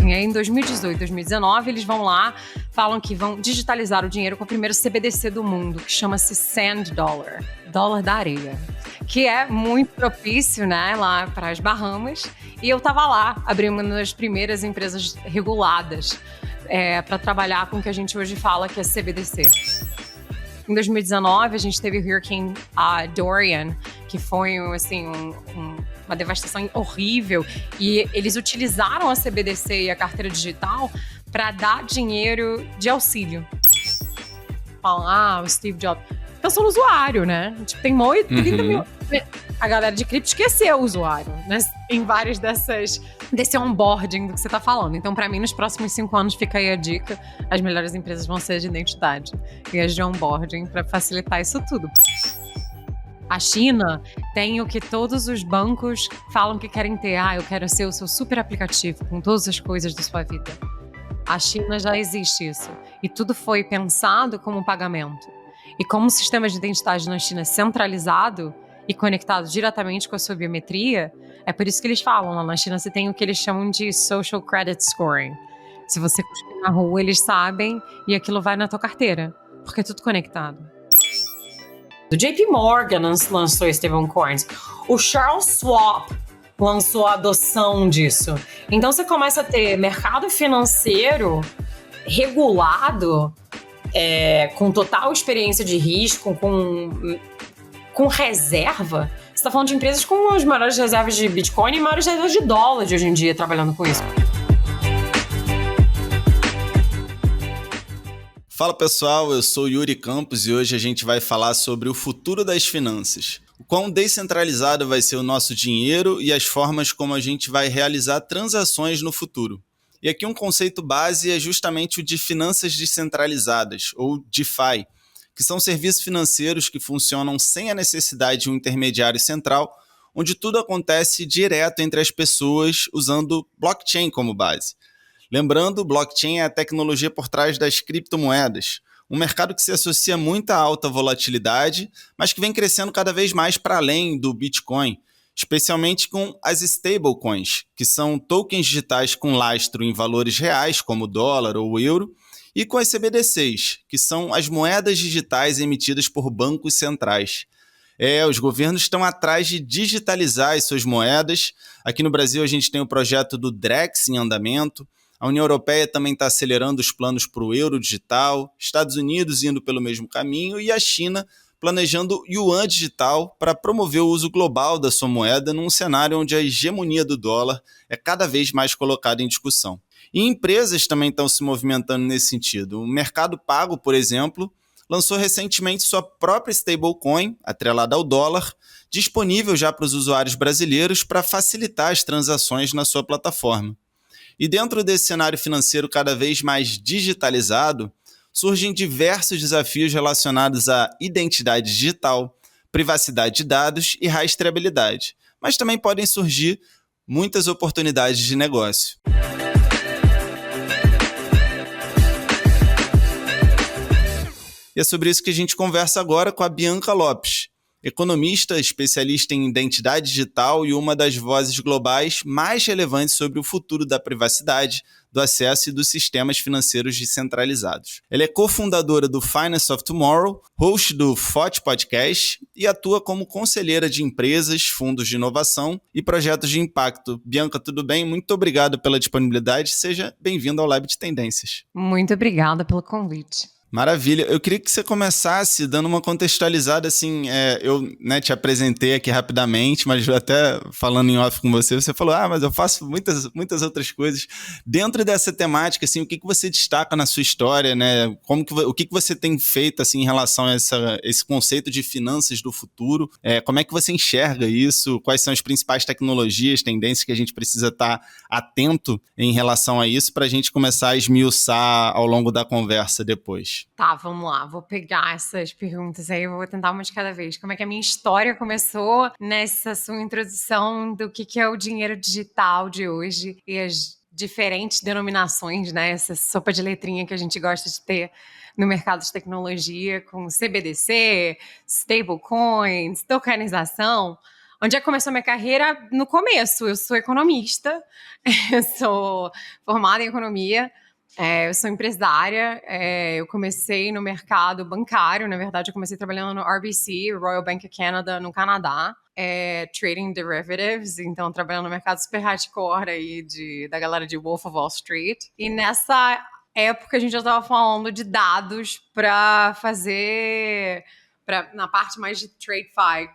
E aí, em 2018, 2019, eles vão lá, falam que vão digitalizar o dinheiro com o primeiro CBDC do mundo, que chama-se Sand Dollar, dólar da areia, que é muito propício, né, lá para as Bahamas. E eu estava lá, abri uma das primeiras empresas reguladas para trabalhar com o que a gente hoje fala que é CBDC. Em 2019, a gente teve o Hurricane Dorian, que foi assim, uma devastação horrível. E eles utilizaram a CBDC e a carteira digital para dar dinheiro de auxílio. Falam, o Steve Jobs. Pensou no usuário, né? Tipo, tem 30 mil. A galera de cripto esqueceu o usuário, né? Em várias desse onboarding do que você tá falando. Então, para mim, nos próximos 5 anos, fica aí a dica. As melhores empresas vão ser as de identidade e as de onboarding para facilitar isso tudo. A China tem o que todos os bancos falam que querem ter. Eu quero ser o seu super aplicativo com todas as coisas da sua vida. A China já existe isso. E tudo foi pensado como pagamento. E como o sistema de identidade na China é centralizado e conectado diretamente com a sua biometria, é por isso que eles falam, lá na China você tem o que eles chamam de Social Credit Scoring. Se você cuspir na rua, eles sabem e aquilo vai na tua carteira, porque é tudo conectado. O JP Morgan lançou stablecoins. O Charles Schwab lançou a adoção disso. Então você começa a ter mercado financeiro regulado, com total experiência de risco, com reserva. Você está falando de empresas com as maiores reservas de Bitcoin e maiores reservas de dólar de hoje em dia trabalhando com isso. Fala pessoal, eu sou Yuri Campos e hoje a gente vai falar sobre o futuro das finanças. O quão descentralizado vai ser o nosso dinheiro e as formas como a gente vai realizar transações no futuro. E aqui um conceito base é justamente o de finanças descentralizadas, ou DeFi, que são serviços financeiros que funcionam sem a necessidade de um intermediário central, onde tudo acontece direto entre as pessoas usando blockchain como base. Lembrando, blockchain é a tecnologia por trás das criptomoedas, um mercado que se associa muito à alta volatilidade, mas que vem crescendo cada vez mais para além do Bitcoin, especialmente com as stablecoins, que são tokens digitais com lastro em valores reais, como o dólar ou o euro, e com as CBDCs, que são as moedas digitais emitidas por bancos centrais. Os governos estão atrás de digitalizar as suas moedas. Aqui no Brasil a gente tem o projeto do Drex em andamento. A União Europeia também está acelerando os planos para o euro digital, Estados Unidos indo pelo mesmo caminho e a China planejando o yuan digital para promover o uso global da sua moeda num cenário onde a hegemonia do dólar é cada vez mais colocada em discussão. E empresas também estão se movimentando nesse sentido. O Mercado Pago, por exemplo, lançou recentemente sua própria stablecoin, atrelada ao dólar, disponível já para os usuários brasileiros para facilitar as transações na sua plataforma. E dentro desse cenário financeiro cada vez mais digitalizado, surgem diversos desafios relacionados à identidade digital, privacidade de dados e rastreabilidade. Mas também podem surgir muitas oportunidades de negócio. E é sobre isso que a gente conversa agora com a Bianca Lopes, economista, especialista em identidade digital e uma das vozes globais mais relevantes sobre o futuro da privacidade, do acesso e dos sistemas financeiros descentralizados. Ela é cofundadora do Finance of Tomorrow, host do FOT Podcast e atua como conselheira de empresas, fundos de inovação e projetos de impacto. Bianca, tudo bem? Muito obrigado pela disponibilidade. Seja bem-vinda ao Lab de Tendências. Muito obrigada pelo convite. Maravilha. Eu queria que você começasse dando uma contextualizada, assim, eu te apresentei aqui rapidamente, mas até falando em off com você, você falou, mas eu faço muitas outras coisas. Dentro dessa temática, assim, o que você destaca na sua história, né? O que você tem feito, assim, em relação a esse conceito de finanças do futuro? Como é que você enxerga isso? Quais são as principais tecnologias, tendências que a gente precisa estar atento em relação a isso para a gente começar a esmiuçar ao longo da conversa depois? Tá, vamos lá. Vou pegar essas perguntas aí, eu vou tentar uma de cada vez. Como é que a minha história começou nessa sua introdução do que é o dinheiro digital de hoje e as diferentes denominações, né? Essa sopa de letrinha que a gente gosta de ter no mercado de tecnologia, com CBDC, stablecoins, tokenização. Onde é que começou a minha carreira? No começo, eu sou economista, eu sou formada em economia, eu sou empresária, eu comecei no mercado bancário, na verdade eu comecei trabalhando no RBC, Royal Bank of Canada, no Canadá, trading derivatives, então trabalhando no mercado super hardcore aí da galera de Wolf of Wall Street. E nessa época a gente já estava falando de dados para fazer, na parte mais de TradeFi,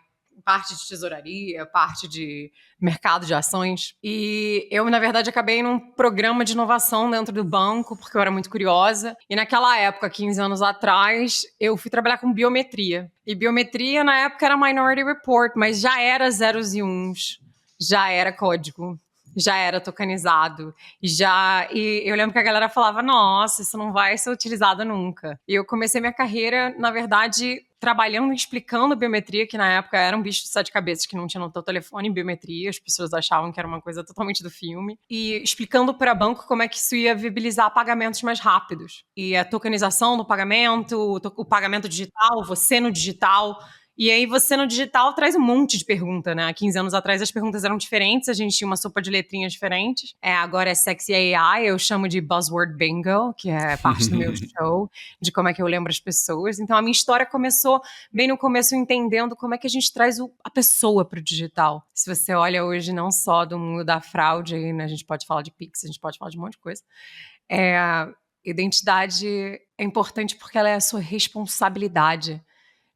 parte de tesouraria, parte de mercado de ações. E eu, na verdade, acabei num programa de inovação dentro do banco, porque eu era muito curiosa. E naquela época, 15 anos atrás, eu fui trabalhar com biometria. E biometria, na época, era Minority Report, mas já era zeros e uns, já era código, já era tokenizado. E eu lembro que a galera falava, nossa, isso não vai ser utilizado nunca. E eu comecei minha carreira, na verdade, trabalhando e explicando biometria, que na época era um bicho de sete cabeças que não tinha no teu telefone em biometria, as pessoas achavam que era uma coisa totalmente do filme, e explicando para banco como é que isso ia viabilizar pagamentos mais rápidos. E a tokenização do pagamento, o pagamento digital, você no digital. E aí você no digital traz um monte de pergunta, né? Há 15 anos atrás as perguntas eram diferentes, a gente tinha uma sopa de letrinhas diferentes. Agora é sexy AI, eu chamo de buzzword bingo, que é parte do meu show, de como é que eu lembro as pessoas. Então a minha história começou bem no começo entendendo como é que a gente traz a pessoa para o digital. Se você olha hoje não só do mundo da fraude, né? A gente pode falar de Pix, a gente pode falar de um monte de coisa. Identidade é importante porque ela é a sua responsabilidade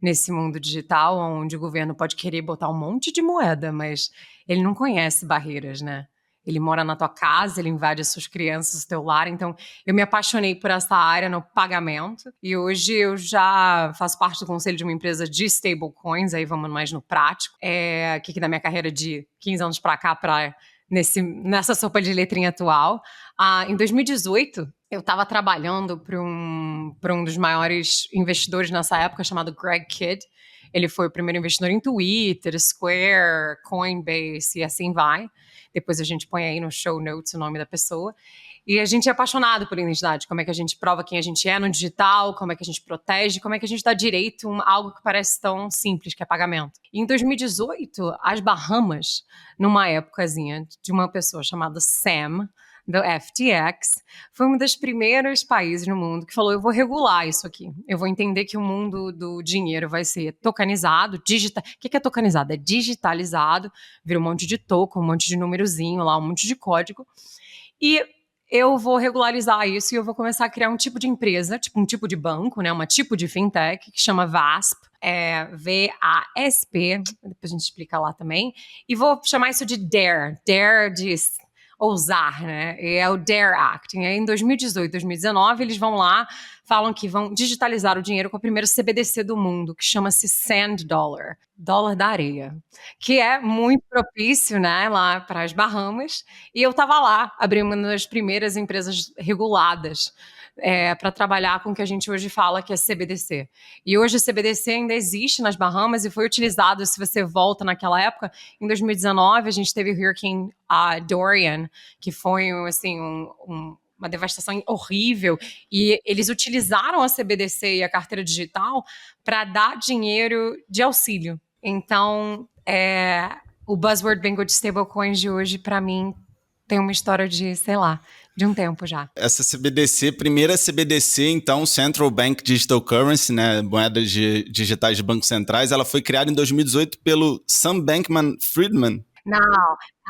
nesse mundo digital, onde o governo pode querer botar um monte de moeda, mas ele não conhece barreiras, né? Ele mora na tua casa, ele invade as suas crianças, o teu lar. Então, eu me apaixonei por essa área no pagamento. E hoje eu já faço parte do conselho de uma empresa de stablecoins, aí vamos mais no prático. Que da minha carreira de 15 anos para cá, nessa sopa de letrinha atual. Em 2018, eu estava trabalhando para um dos maiores investidores nessa época, chamado Greg Kidd. Ele foi o primeiro investidor em Twitter, Square, Coinbase e assim vai. Depois a gente põe aí no show notes o nome da pessoa. E a gente é apaixonado por identidade, como é que a gente prova quem a gente é no digital, como é que a gente protege, como é que a gente dá direito a algo que parece tão simples, que é pagamento. E em 2018, as Bahamas, numa épocazinha de uma pessoa chamada Sam, do FTX, foi um dos primeiros países no mundo que falou, eu vou regular isso aqui. Eu vou entender que o mundo do dinheiro vai ser tokenizado, O que é tokenizado? É digitalizado, vira um monte de token, um monte de númerozinho lá, um monte de código. E eu vou regularizar isso e eu vou começar a criar um tipo de empresa, tipo um tipo de banco, né? Uma tipo de fintech que chama VASP, VASP, depois a gente explica lá também. E vou chamar isso de DARE de ousar, né? E é o DARE Act. E aí, em 2018, 2019, eles vão lá, falam que vão digitalizar o dinheiro com o primeiro CBDC do mundo, que chama-se Sand Dollar, dólar da areia, que é muito propício, né, lá para as Bahamas. E eu estava lá, abrindo uma das primeiras empresas reguladas para trabalhar com o que a gente hoje fala que é CBDC. E hoje o CBDC ainda existe nas Bahamas e foi utilizado, se você volta naquela época, em 2019 a gente teve o Hurricane Dorian, que foi assim, uma devastação horrível, e eles utilizaram a CBDC e a carteira digital para dar dinheiro de auxílio. Então, o buzzword bingo de stablecoins de hoje, para mim, tem uma história de, sei lá, de um tempo já. Essa CBDC, primeira CBDC, então, Central Bank Digital Currency, né, moedas digitais de bancos centrais, ela foi criada em 2018 pelo Sam Bankman-Friedman. Não,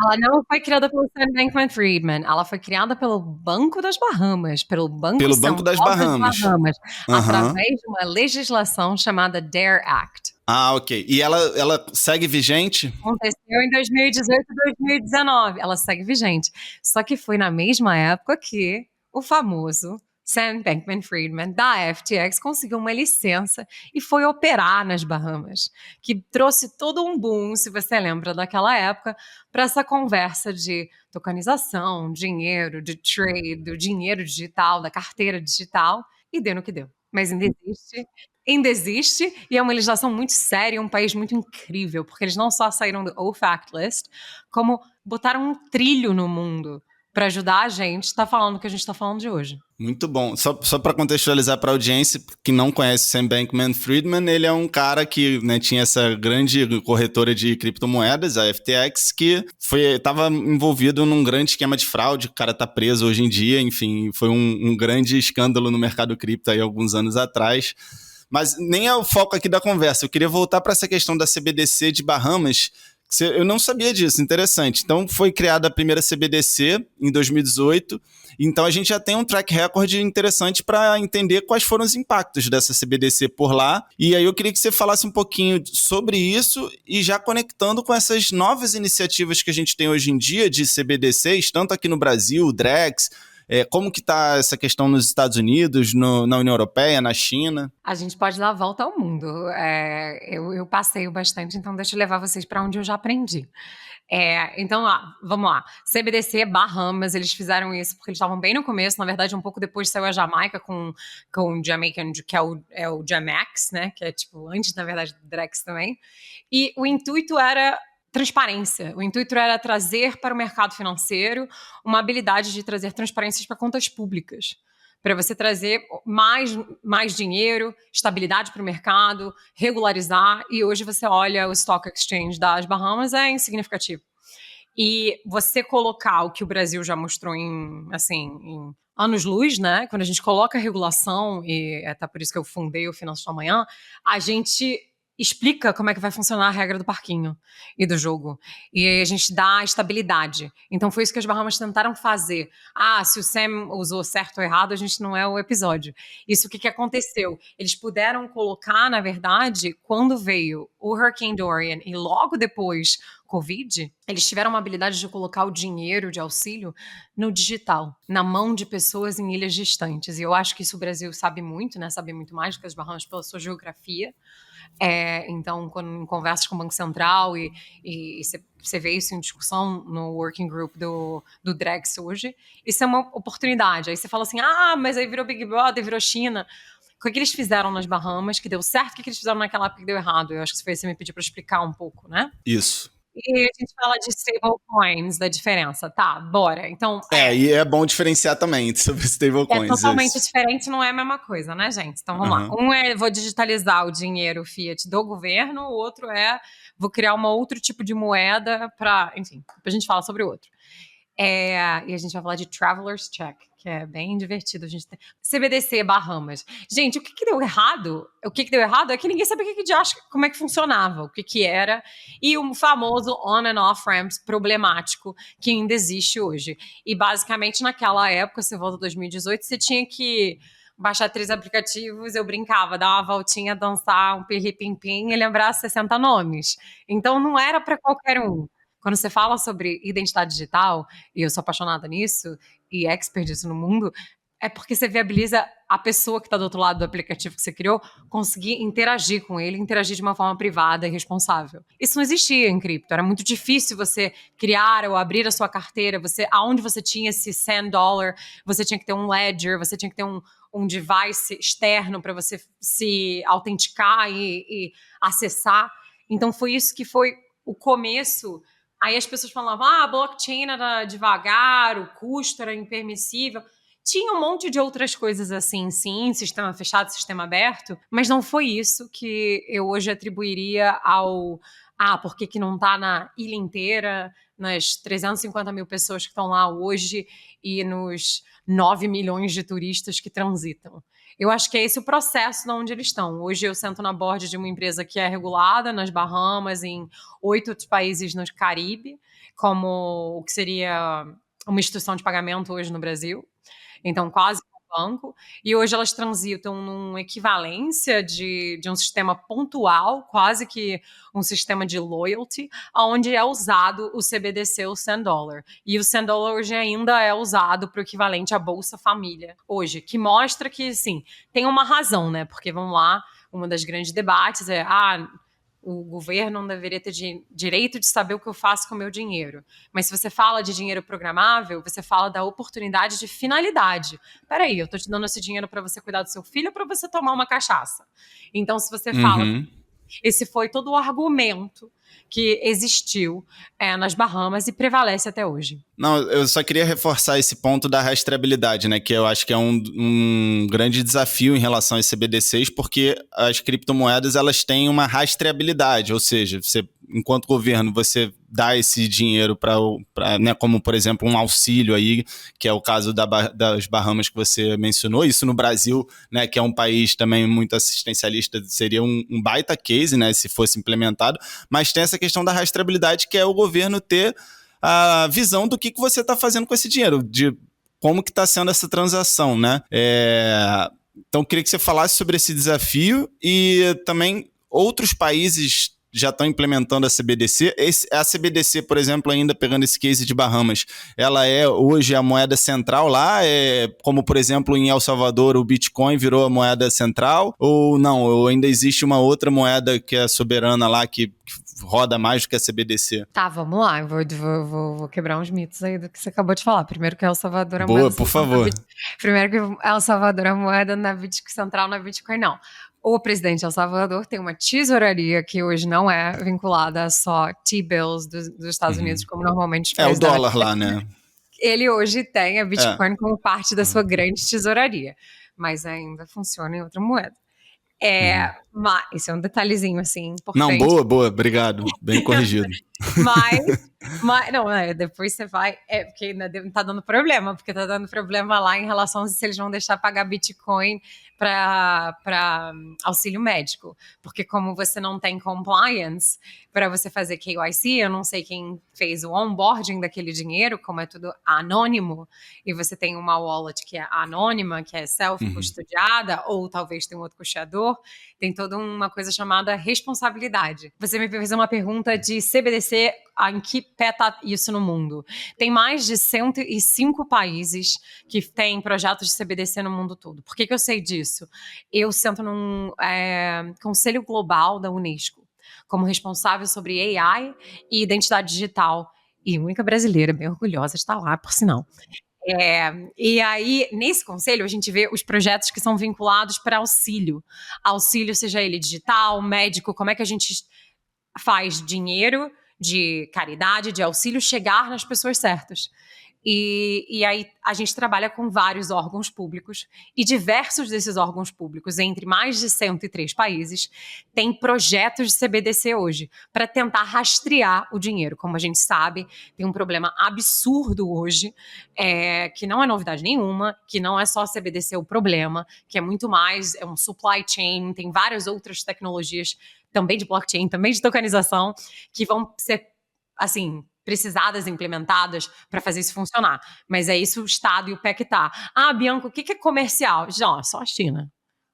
ela não foi criada pelo Sam Bankman-Friedman, ela foi criada pelo Banco das Bahamas, pelo Banco Central das Bahamas, através de uma legislação chamada DARE Act. Ok. E ela segue vigente? Aconteceu em 2018 e 2019. Ela segue vigente. Só que foi na mesma época que o famoso Sam Bankman-Friedman, da FTX, conseguiu uma licença e foi operar nas Bahamas, que trouxe todo um boom, se você lembra daquela época, para essa conversa de tokenização, dinheiro, de trade, do dinheiro digital, da carteira digital, e deu no que deu. Mas ainda existe, e é uma legislação muito séria, um país muito incrível, porque eles não só saíram do OFAC List, como botaram um trilho no mundo para ajudar a gente, está falando o que a gente está falando de hoje. Muito bom. Só para contextualizar para a audiência que não conhece Sam Bankman-Friedman, ele é um cara que, né, tinha essa grande corretora de criptomoedas, a FTX, que estava envolvido num grande esquema de fraude. O cara está preso hoje em dia, enfim, foi um grande escândalo no mercado cripto aí alguns anos atrás. Mas nem é o foco aqui da conversa. Eu queria voltar para essa questão da CBDC de Bahamas. Eu não sabia disso, interessante. Então, foi criada a primeira CBDC em 2018. Então, a gente já tem um track record interessante para entender quais foram os impactos dessa CBDC por lá. E aí, eu queria que você falasse um pouquinho sobre isso e já conectando com essas novas iniciativas que a gente tem hoje em dia de CBDCs, tanto aqui no Brasil, o Drex. Como que está essa questão nos Estados Unidos, na União Europeia, na China? A gente pode dar a volta ao mundo. Eu passeio bastante, então deixa eu levar vocês para onde eu já aprendi. Então, vamos lá. CBDC, Bahamas, eles fizeram isso porque eles estavam bem no começo. Na verdade, um pouco depois saiu a Jamaica com o Jamaican, que é o Jamax, né? Que é tipo antes, na verdade, do Drex também. E o intuito era transparência. O intuito era trazer para o mercado financeiro uma habilidade de trazer transparências para contas públicas, para você trazer mais dinheiro, estabilidade para o mercado, regularizar. E hoje você olha o Stock Exchange das Bahamas, é insignificativo. E você colocar o que o Brasil já mostrou em anos-luz, né? Quando a gente coloca a regulação, e é por isso que eu fundei o Finanças do Amanhã, a gente explica como é que vai funcionar a regra do parquinho e do jogo. E a gente dá estabilidade. Então foi isso que as Bahamas tentaram fazer. Se o Sam usou certo ou errado, a gente não é o episódio. Isso o que aconteceu? Eles puderam colocar, na verdade, quando veio o Hurricane Dorian e logo depois Covid, eles tiveram uma habilidade de colocar o dinheiro de auxílio no digital, na mão de pessoas em ilhas distantes. E eu acho que isso o Brasil sabe muito, né? Sabe muito mais do que as Bahamas pela sua geografia. Então, quando em conversas com o Banco Central e você vê isso em discussão no working group do Drex hoje, isso é uma oportunidade. Aí você fala assim, mas aí virou Big Brother, virou China. O que eles fizeram nas Bahamas, que deu certo, o que eles fizeram naquela época que deu errado? Eu acho que você me pediu para explicar um pouco, né? Isso. E a gente fala de stablecoins, da diferença. Tá, bora. Então, e é bom diferenciar também sobre stablecoins. É totalmente diferente, não é a mesma coisa, né, gente? Então, vamos lá. Um vou digitalizar o dinheiro fiat do governo, o outro vou criar um outro tipo de moeda para... Enfim, a gente fala sobre o outro. E a gente vai falar de Traveler's Check, que é bem divertido. A gente tem CBDC, Bahamas. Gente, o que deu errado? O que deu errado é que ninguém sabia como é que funcionava, o que era, e o famoso on and off ramps problemático que ainda existe hoje. E basicamente naquela época, você volta 2018, você tinha que baixar 3 aplicativos, eu brincava, dar uma voltinha, dançar um pirri-pim-pim e lembrar 60 nomes. Então não era para qualquer um. Quando você fala sobre identidade digital, e eu sou apaixonada nisso, e expert disso no mundo, é porque você viabiliza a pessoa que está do outro lado do aplicativo que você criou conseguir interagir com ele, interagir de uma forma privada e responsável. Isso não existia em cripto, era muito difícil você criar ou abrir a sua carteira, aonde você tinha esse $100, você tinha que ter um ledger, você tinha que ter um device externo para você se autenticar e acessar. Então foi isso que foi o começo. Aí as pessoas falavam, a blockchain era devagar, o custo era impermissível. Tinha um monte de outras coisas assim, sim, sistema fechado, sistema aberto, mas não foi isso que eu hoje atribuiria por que não está na ilha inteira, nas 350 mil pessoas que estão lá hoje e nos 9 milhões de turistas que transitam. Eu acho que é esse o processo de onde eles estão. Hoje eu sento na board de uma empresa que é regulada nas Bahamas, em 8 outros países no Caribe, como o que seria uma instituição de pagamento hoje no Brasil. Então, quase um banco. E hoje elas transitam numa equivalência de um sistema pontual, quase que um sistema de loyalty, onde é usado o CBDC, o $100. E o $100 hoje ainda é usado para o equivalente à Bolsa Família, hoje, que mostra que, sim, tem uma razão, né? Porque, vamos lá, uma das grandes debates é, o governo não deveria ter direito de saber o que eu faço com o meu dinheiro. Mas se você fala de dinheiro programável, você fala da oportunidade de finalidade. Peraí, eu tô te dando esse dinheiro para você cuidar do seu filho ou para você tomar uma cachaça? Então, se você fala Esse foi todo o argumento que existiu nas Bahamas e prevalece até hoje. Não, eu só queria reforçar esse ponto da rastreabilidade, né? Que eu acho que é um grande desafio em relação às CBDCs, porque as criptomoedas elas têm uma rastreabilidade, ou seja, você, enquanto governo, você dá esse dinheiro para, né, como por exemplo um auxílio aí, que é o caso das Bahamas que você mencionou. Isso no Brasil, né, que é um país também muito assistencialista, seria um baita case, né, se fosse implementado. Mas tem essa questão da rastreabilidade, que é o governo ter a visão do que você está fazendo com esse dinheiro, de como que está sendo essa transação, né? Então, eu queria que você falasse sobre esse desafio e também outros países já estão implementando a CBDC. A CBDC, por exemplo, ainda pegando esse case de Bahamas, ela é hoje a moeda central lá, como por exemplo em El Salvador o Bitcoin virou a moeda central, ou não, ou ainda existe uma outra moeda que é soberana lá, que roda mais do que a CBDC? Tá, vamos lá, eu vou quebrar uns mitos aí do que você acabou de falar. Primeiro que El Salvador... Boa, por favor. Primeiro que El Salvador a moeda na Bitcoin central, na Bitcoin não. O presidente de El Salvador tem uma tesouraria que hoje não é vinculada a só T-bills dos Estados Unidos, como normalmente o dólar lá, né? Ele hoje tem a Bitcoin como parte da sua grande tesouraria, mas ainda funciona em outra moeda. Mas esse é um detalhezinho, assim, importante. Não, boa, obrigado. Bem corrigido. mas não, depois você vai... porque ainda tá dando problema, porque tá dando problema lá em relação a se eles vão deixar pagar Bitcoin para auxílio médico. Porque como você não tem compliance para você fazer KYC, eu não sei quem fez o onboarding daquele dinheiro, como é tudo anônimo, e você tem uma wallet que é anônima, que é self-custodiada, ou talvez tem um outro custeador, tem toda uma coisa chamada responsabilidade. Você me fez uma pergunta de CBDC, em que pé tá isso no mundo? Tem mais de 105 países que têm projetos de CBDC no mundo todo. Por que eu sei disso? Eu sento num Conselho Global da Unesco, como responsável sobre AI e identidade digital, e única brasileira, bem orgulhosa de estar lá, por sinal. E aí, nesse conselho, a gente vê os projetos que são vinculados para auxílio. Auxílio, seja ele digital, médico, como é que a gente faz dinheiro de caridade, de auxílio, chegar nas pessoas certas. E aí a gente trabalha com vários órgãos públicos, e diversos desses órgãos públicos, entre mais de 103 países, têm projetos de CBDC hoje, para tentar rastrear o dinheiro. Como a gente sabe, tem um problema absurdo hoje, que não é novidade nenhuma, que não é só CBDC o problema, que é muito mais, é um supply chain, tem várias outras tecnologias, também de blockchain, também de tokenização, que vão ser, assim, precisadas, implementadas para fazer isso funcionar. Mas é isso o Estado e o pé que tá. Ah, Bianca, o que é comercial? Não, é só a China.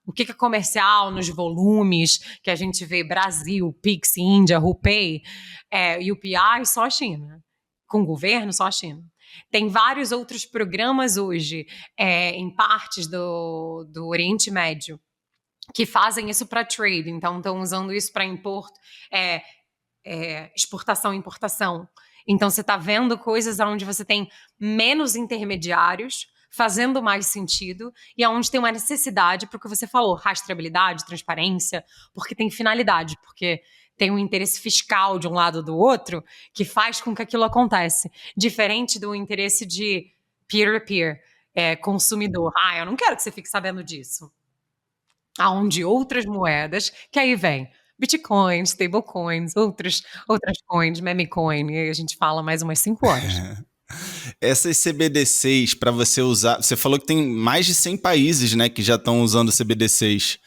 O que é comercial nos volumes que a gente vê Brasil, Pix, Índia, RuPay, UPI, só a China. Com o governo, só a China. Tem vários outros programas hoje, em partes do Oriente Médio, que fazem isso para trade, então estão usando isso para exportação e importação. Então você está vendo coisas onde você tem menos intermediários, fazendo mais sentido, e aonde tem uma necessidade, porque você falou, rastreabilidade, transparência, porque tem finalidade, porque tem um interesse fiscal de um lado ou do outro, que faz com que aquilo aconteça. Diferente do interesse de peer-to-peer, consumidor. Eu não quero que você fique sabendo disso. Aonde outras moedas, que aí vem Bitcoin, stablecoins, outras coins, memecoin, e aí a gente fala mais umas 5 horas. Essas CBDCs, para você usar, você falou que tem mais de 100 países, né, que já estão usando CBDCs.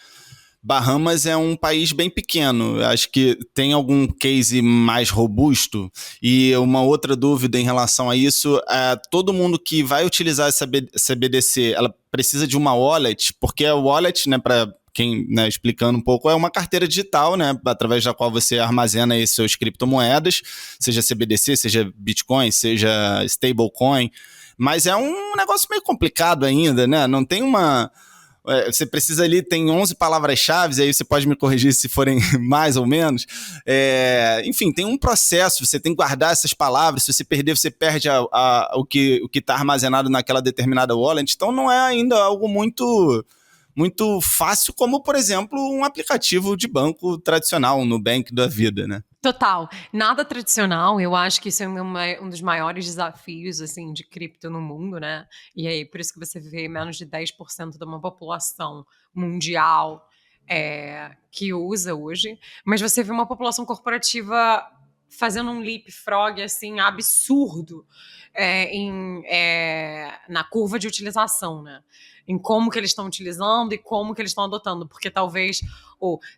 Bahamas é um país bem pequeno, acho que tem algum case mais robusto. E uma outra dúvida em relação a isso, todo mundo que vai utilizar essa CBDC, ela precisa de uma wallet, porque a wallet, né, para quem, né, explicando um pouco, é uma carteira digital, né, através da qual você armazena aí suas criptomoedas, seja CBDC, seja Bitcoin, seja stablecoin, mas é um negócio meio complicado ainda, né, não tem uma... Você precisa ali, tem 11 palavras-chave, aí você pode me corrigir se forem mais ou menos. Enfim, tem um processo, você tem que guardar essas palavras, se você perder, você perde o que está armazenado naquela determinada wallet, então não é ainda algo muito muito fácil, como, por exemplo, um aplicativo de banco tradicional, um Nubank da vida, né? Total. Nada tradicional. Eu acho que isso é um dos maiores desafios, assim, de cripto no mundo, né? E aí, por isso que você vê menos de 10% de uma população mundial que usa hoje. Mas você vê uma população corporativa fazendo um leapfrog, assim, absurdo na curva de utilização, né? Em como que eles estão utilizando e como que eles estão adotando. Porque talvez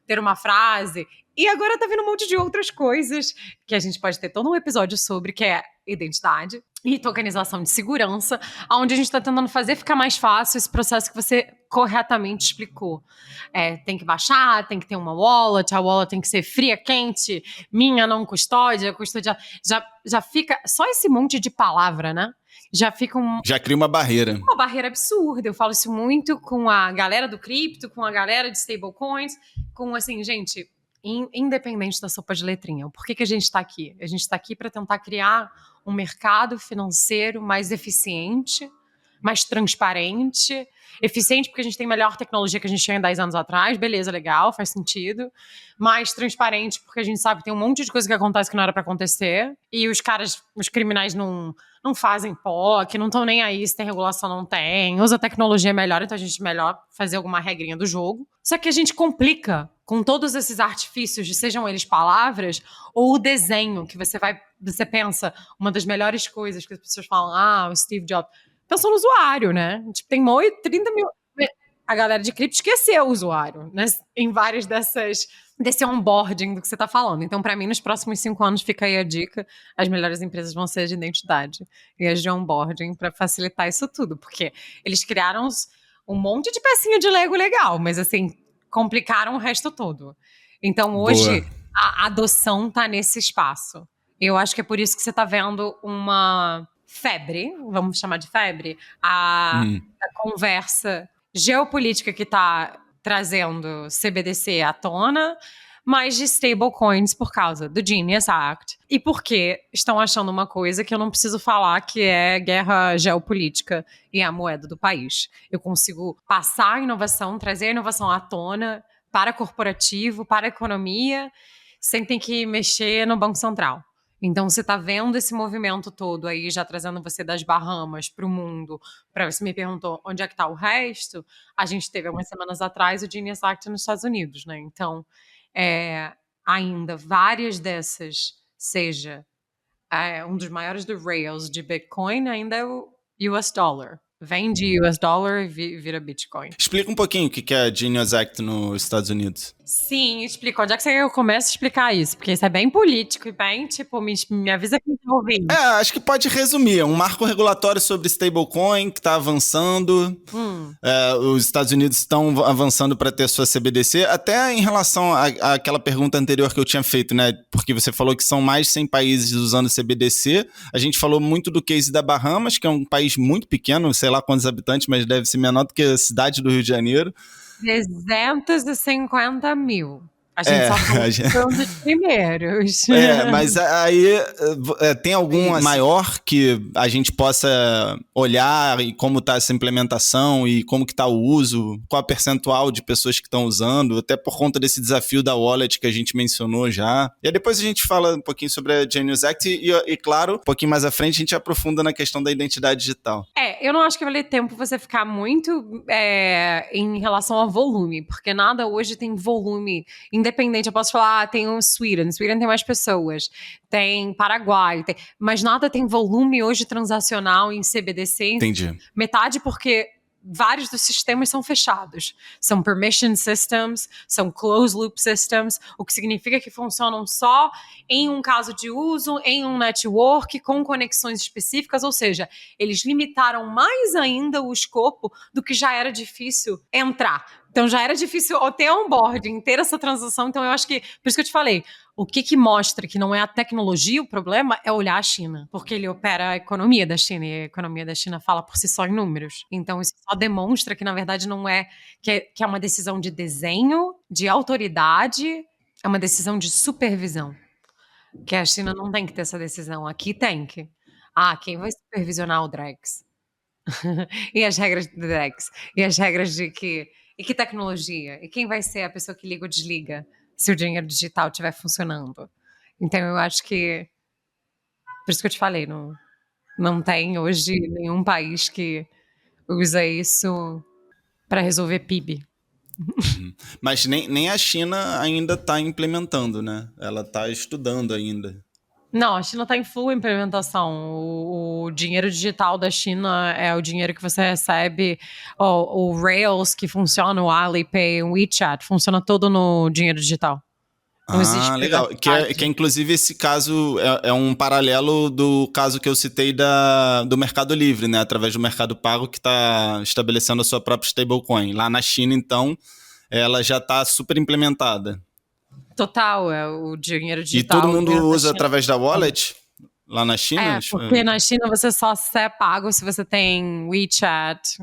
ter uma frase... E agora tá vindo um monte de outras coisas que a gente pode ter todo um episódio sobre, que é identidade e tokenização de segurança, onde a gente tá tentando fazer ficar mais fácil esse processo que você corretamente explicou. Tem que baixar, tem que ter uma wallet, a wallet tem que ser fria, quente, minha não custódia, já fica... Só esse monte de palavra, né? Já fica Já cria uma barreira. Uma barreira absurda. Eu falo isso muito com a galera do cripto, com a galera de stablecoins, com assim, gente... Independente da sopa de letrinha. Por que a gente está aqui? A gente está aqui para tentar criar um mercado financeiro mais eficiente, mais transparente. Eficiente porque a gente tem melhor tecnologia que a gente tinha 10 anos atrás. Beleza, legal, faz sentido. Mais transparente porque a gente sabe que tem um monte de coisa que acontece que não era para acontecer. E os criminais não fazem POC, não estão nem aí se tem regulação ou não tem. Usa tecnologia melhor, então a gente melhor fazer alguma regrinha do jogo. Só que a gente complica com todos esses artifícios, sejam eles palavras ou o desenho, que você pensa, uma das melhores coisas que as pessoas falam, o Steve Jobs, pensa no usuário, né? Tipo, tem 30 mil... A galera de cripto esqueceu o usuário, né? Em várias desse onboarding do que você está falando. Então, para mim, nos próximos 5 anos, fica aí a dica, as melhores empresas vão ser as de identidade e as de onboarding para facilitar isso tudo, porque eles criaram um monte de pecinha de Lego legal, mas assim, complicaram o resto todo. Então, hoje, a adoção está nesse espaço. Eu acho que é por isso que você está vendo uma febre, vamos chamar de febre, a conversa geopolítica que está trazendo CBDC à tona, mas de stablecoins por causa do Genius Act. E porque estão achando uma coisa que eu não preciso falar, que é guerra geopolítica e a moeda do país. Eu consigo passar a inovação, trazer a inovação à tona para corporativo, para a economia, sem ter que mexer no Banco Central. Então, você está vendo esse movimento todo aí, já trazendo você das Bahamas para o mundo. Você me perguntou onde é que está o resto. A gente teve, algumas semanas atrás, o Genius Act nos Estados Unidos, né? Então, ainda várias dessas, seja um dos maiores do Rails de Bitcoin, ainda é o US Dollar. Vem de US Dollar e vira Bitcoin. Explica um pouquinho o que é a Genius Act nos Estados Unidos. Sim, explica. Onde é que eu começo a explicar isso? Porque isso é bem político e bem, tipo, me avisa quem tá ouvindo. Acho que pode resumir. Um marco regulatório sobre stablecoin que está avançando. Os Estados Unidos estão avançando para ter sua CBDC. Até em relação àquela pergunta anterior que eu tinha feito, né? Porque você falou que são mais de 100 países usando CBDC. A gente falou muito do case da Bahamas, que é um país muito pequeno, sei lá quantos habitantes, mas deve ser menor do que a cidade do Rio de Janeiro. 350 mil. A gente só foi um dos primeiros. Mas aí tem algum maior que a gente possa olhar e como está essa implementação e como que está o uso, qual a percentual de pessoas que estão usando, até por conta desse desafio da wallet que a gente mencionou já. E aí depois a gente fala um pouquinho sobre a Genius Act e claro, um pouquinho mais à frente a gente aprofunda na questão da identidade digital. Eu não acho que vai ter tempo você ficar muito em relação ao volume, porque nada hoje tem volume independente. Eu posso falar, tem o Sweden tem mais pessoas, tem Paraguai, mas nada tem volume hoje transacional em CBDC. Entendi. Metade porque vários dos sistemas são fechados. São permission systems, são closed loop systems, o que significa que funcionam só em um caso de uso, em um network, com conexões específicas, ou seja, eles limitaram mais ainda o escopo do que já era difícil entrar. Então já era difícil ter onboarding, ter essa transação. Então eu acho que, por isso que eu te falei, o que mostra que não é a tecnologia o problema é olhar a China, porque ele opera a economia da China e a economia da China fala por si só em números. Então isso só demonstra que na verdade não é, que é uma decisão de desenho, de autoridade, é uma decisão de supervisão. Que a China não tem que ter essa decisão, aqui tem que. Quem vai supervisionar o Drex? E as regras do Drex? E as regras de que E que tecnologia? E quem vai ser a pessoa que liga ou desliga se o dinheiro digital estiver funcionando? Então, eu acho que... Por isso que eu te falei, não tem hoje nenhum país que usa isso para resolver PIB. Mas nem a China ainda está implementando, né? Ela está estudando ainda. Não, a China está em full implementação. O dinheiro digital da China é o dinheiro que você recebe, o Rails que funciona, o Alipay, o WeChat, funciona todo no dinheiro digital. Não existe Legal. Que é inclusive esse caso é um paralelo do caso que eu citei do Mercado Livre, né? Através do Mercado Pago, que está estabelecendo a sua própria stablecoin. Lá na China, então, ela já está super implementada. Total, é o dinheiro digital. E todo mundo usa através da wallet? Lá na China? Porque na China você só é pago se você tem WeChat,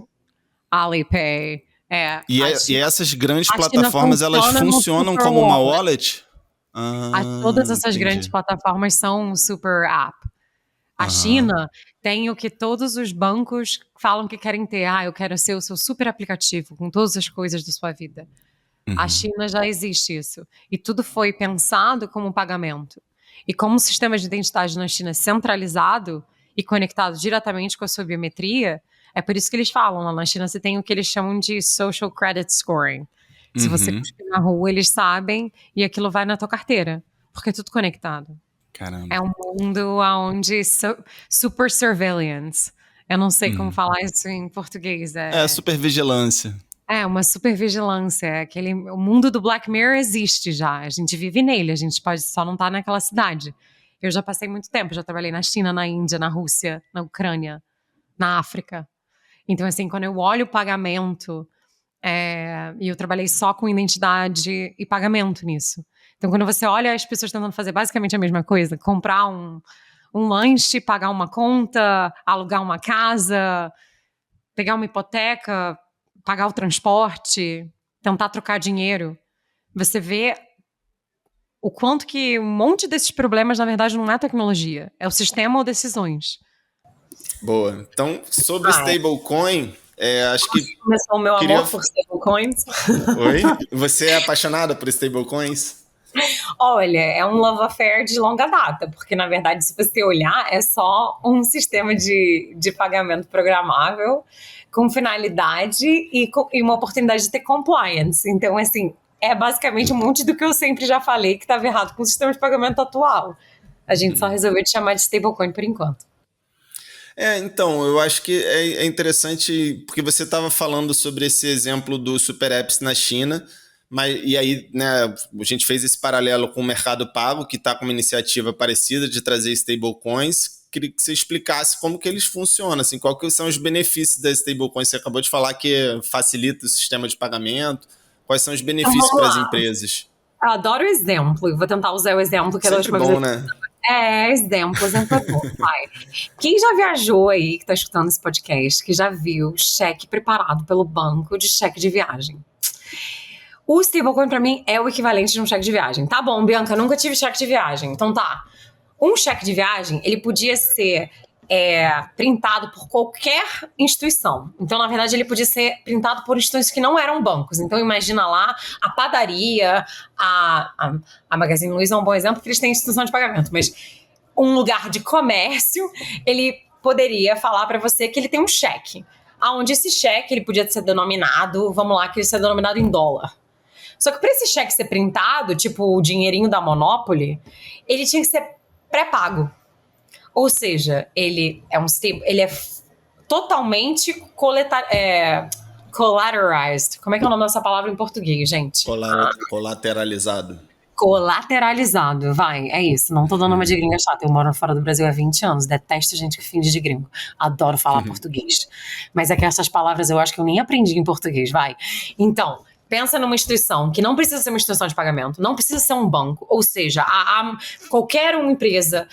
Alipay. E essas grandes plataformas, elas funcionam como uma wallet? Todas essas grandes plataformas são um super app. A China tem o que todos os bancos falam que querem ter. Eu quero ser o seu super aplicativo com todas as coisas da sua vida. A China já existe isso. E tudo foi pensado como pagamento. E como o sistema de identidade na China é centralizado e conectado diretamente com a sua biometria, é por isso que eles falam, lá na China você tem o que eles chamam de social credit scoring. Se você cuspir na rua, eles sabem e aquilo vai na tua carteira, porque é tudo conectado. Caramba. É um mundo onde super surveillance. Eu não sei como falar isso em português. Supervigilância. Uma supervigilância. O mundo do Black Mirror existe já. A gente vive nele, a gente pode só não estar naquela cidade. Eu já passei muito tempo, já trabalhei na China, na Índia, na Rússia, na Ucrânia, na África. Então, assim, quando eu olho o pagamento, e eu trabalhei só com identidade e pagamento nisso. Então, quando você olha as pessoas tentando fazer basicamente a mesma coisa, comprar um lanche, pagar uma conta, alugar uma casa, pegar uma hipoteca, pagar o transporte, tentar trocar dinheiro, você vê o quanto que um monte desses problemas, na verdade, não é tecnologia, é o sistema ou decisões. Boa. Então, sobre stablecoin, acho que... Começou o meu amor por stablecoins. Oi? Você é apaixonada por stablecoins? Olha, é um love affair de longa data, porque, na verdade, se você olhar, é só um sistema de pagamento programável com finalidade e uma oportunidade de ter compliance. Então, assim, é basicamente um monte do que eu sempre já falei que estava errado com o sistema de pagamento atual. A gente só resolveu te chamar de stablecoin por enquanto. Então, eu acho que é interessante, porque você estava falando sobre esse exemplo do Super Apps na China, e aí, né, a gente fez esse paralelo com o Mercado Pago, que está com uma iniciativa parecida de trazer stablecoins. Queria que você explicasse como que eles funcionam, assim, qual que são os benefícios das stablecoins. Você acabou de falar que facilita o sistema de pagamento. Quais são os benefícios para as empresas? Eu adoro o exemplo, vou tentar usar o exemplo que é da última vez. Né? Exemplo é bom, pai. Quem já viajou aí, que está escutando esse podcast, que já viu cheque preparado pelo banco de cheque de viagem? O stablecoin, para mim, é o equivalente de um cheque de viagem. Tá bom, Bianca, nunca tive cheque de viagem. Então tá. Um cheque de viagem, ele podia ser printado por qualquer instituição. Então, na verdade, ele podia ser printado por instituições que não eram bancos. Então, imagina lá a padaria, a Magazine Luiza é um bom exemplo, porque eles têm instituição de pagamento, mas um lugar de comércio, ele poderia falar para você que ele tem um cheque, onde esse cheque ele podia ser denominado, vamos lá, que ele seja denominado em dólar. Só que para esse cheque ser printado, tipo o dinheirinho da Monopoly, ele tinha que ser pré-pago. Ou seja, ele é totalmente collateralized. Como é que é o nome dessa palavra em português, gente? Colateralizado. Colateralizado, é isso. Não tô dando uma de gringa chata. Eu moro fora do Brasil há 20 anos. Detesto gente que finge de gringo. Adoro falar português. Mas é que essas palavras eu acho que eu nem aprendi em português, Então, pensa numa instituição que não precisa ser uma instituição de pagamento, não precisa ser um banco, ou seja, qualquer uma empresa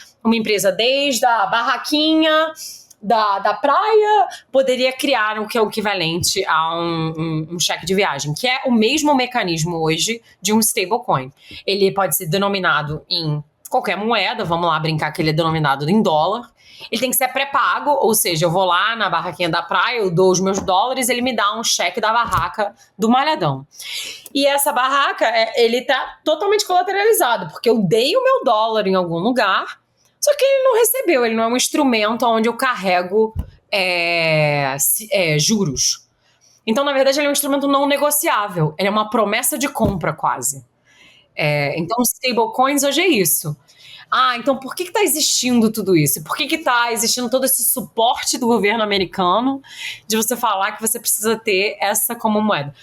desde a barraquinha da praia poderia criar o que é o equivalente a um cheque de viagem, que é o mesmo mecanismo hoje de um stablecoin. Ele pode ser denominado em qualquer moeda, vamos lá brincar que ele é denominado em dólar, ele tem que ser pré-pago, ou seja, eu vou lá na barraquinha da praia, eu dou os meus dólares, ele me dá um cheque da barraca do Malhadão. E essa barraca, ele tá totalmente colateralizado, porque eu dei o meu dólar em algum lugar, só que ele não recebeu, ele não é um instrumento onde eu carrego juros. Então, na verdade, ele é um instrumento não negociável, ele é uma promessa de compra quase. Então, stablecoins hoje é isso. Então por que está existindo tudo isso? Por que está existindo todo esse suporte do governo americano de você falar que você precisa ter essa como moeda?